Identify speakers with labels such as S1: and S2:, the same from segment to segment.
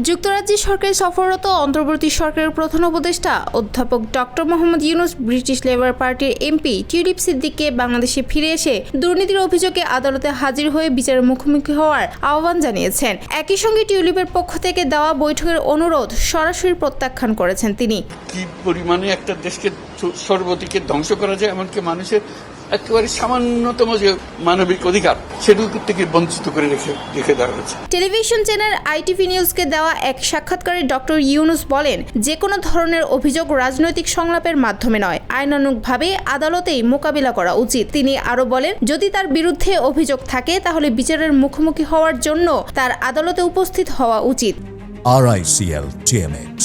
S1: যুক্তরাজ্যে সরকারি সফররত অন্তর্বর্তী সরকারের প্রধান উপদেষ্টা অধ্যাপক doctor Mohammad Yunus British labour পার্টির এমপি টিউলিপ সিদ্দিককে বাংলাদেশে ফিরে এসে দুর্নীতির অভিযোগে আদালতে হাজির হয়ে বিচারের মুখোমুখি হওয়ার আহ্বান জানিয়েছেন। একই সঙ্গে টিউলিপের পক্ষ থেকে দেওয়া বৈঠকের অনুরোধ সরাসরি প্রত্যাখ্যান করেছেন তিনি।
S2: কি পরিমাণে একটা দেশকে সর্বদিকে ধ্বংস করা যায়, এমনকি মানুষের একেবারে সামান্যতম যে মানবিক অধিকার সেটুকু থেকে বঞ্চিত করে রেখে দেওয়া হয়েছে।
S1: টেলিভিশন চ্যানেল ITV নিউজকে দেওয়া এক সাক্ষাৎকারে ডক্টর ইউনূস বলেন, যে কোনো ধরনের অভিযোগ রাজনৈতিক সংলাপের মাধ্যমে নয়, আইনানুগভাবে আদালতেই মোকাবিলা করা উচিত। তিনি আরো বলেন, যদি তার বিরুদ্ধে অভিযোগ থাকে তাহলে বিচারের মুখোমুখি হওয়ার জন্য তার আদালতে উপস্থিত হওয়া উচিত।
S3: RICL TMX,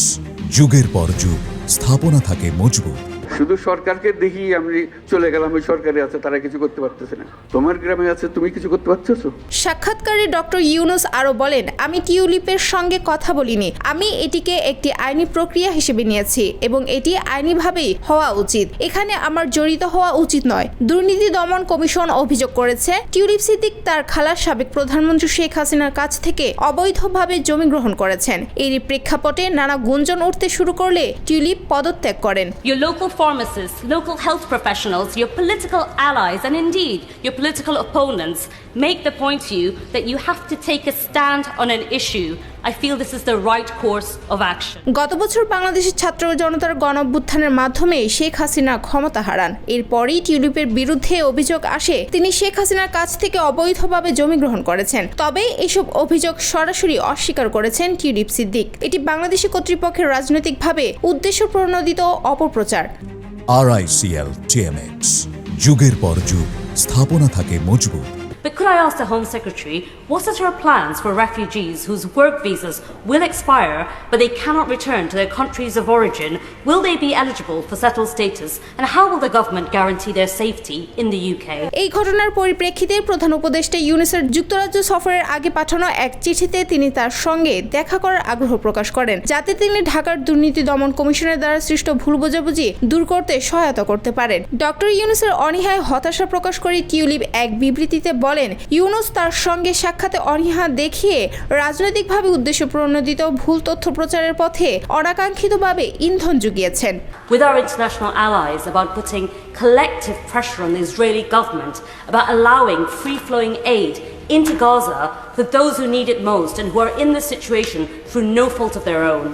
S3: যুগের পর যুগ স্থাপনা থাকে মজবুত।
S2: শুধু সরকারকে দেখি আমি চলে গেলাম, ওই সরকারে আছে তারা কিছু করতে পারতেছে না, তোমার গ্রামে আছে তুমি কিছু করতে পারতেছো।
S1: সাক্ষাৎকারে ডক্টর ইউনূস আরো বলেন, আমি টিউলিপের সঙ্গে কথা বলিনি, আমি এটিকে একটি আইনি প্রক্রিয়া হিসেবে নিয়েছি এবং এটি আইনিভাবেই হওয়া উচিত। এখানে আমার জড়িত হওয়া উচিত নয়। দুর্নীতি দমন কমিশন অভিযোগ করেছে টিউলিপ সিদ্দিক তার খালার সাবেক প্রধানমন্ত্রী শেখ হাসিনার কাছ থেকে অবৈধভাবে জমি গ্রহণ করেছেন। এরই প্রেক্ষাপটে নানা গুঞ্জন উঠতে শুরু করলে টিউলিপ পদত্যাগ করেন।
S4: Pharmacists, local health professionals, your political allies, and indeed your political opponents make the point to you that you have to take a stand on an issue. I feel this is the right course of action.
S1: গত বছর বাংলাদেশের ছাত্র জনতার গণঅভ্যুত্থানের মাধ্যমে শেখ হাসিনা ক্ষমতা হারান। এরপরই টিউলিপের বিরুদ্ধে অভিযোগ আসে তিনি শেখ হাসিনার কাছ থেকে অবৈধভাবে জমি গ্রহণ করেছেন। তবে এসব অভিযোগ সরাসরি অস্বীকার করেছেন টিউলিপ সিদ্দিক। এটি বাংলাদেশি কর্তৃপক্ষের রাজনৈতিকভাবে উদ্দেশ্য প্রণোদিত অপপ্রচার।
S3: RICL TMX, যুগের পর যুগ স্থাপনা থাকে মজবুত।
S4: But could I ask the Home Secretary, what are her plans for refugees whose work visas will expire but they cannot return to their countries of origin? Will they be eligible for settled status? And how will the government guarantee their safety in the UK?
S1: এই ঘটনার পরিপ্রেক্ষিতে প্রধান উপদেষ্টা ইউনূসের যুক্তরাজ্য সফরের আগে পাঠানো এক চিঠিতে তিনি তার সঙ্গে দেখা করার আগ্রহ প্রকাশ করেন, যাতে তিনি ঢাকার দুর্নীতি দমন কমিশনের দ্বারা সৃষ্ট ভুল বোঝাবুঝি দূর করতে সহায়তা করতে পারেন। ডক্টর ইউনূসের অনীহায় হতাশা প্রকাশ করে টিউলিপ এক বিবৃতিতে বলেন, ইউনূস তার সঙ্গে সাক্ষাতে অনীহা দেখিয়ে রাজনৈতিকভাবে উদ্দেশ্য প্রণোদিত ভুল তথ্য প্রচারের পথে অনাকাঙ্ক্ষিতভাবে ইন্ধন জুগিয়েছেন।
S4: With our international allies about putting collective pressure on the Israeli government about allowing free-flowing aid into Gaza for those who need it most and who are in this situation through no fault of their own.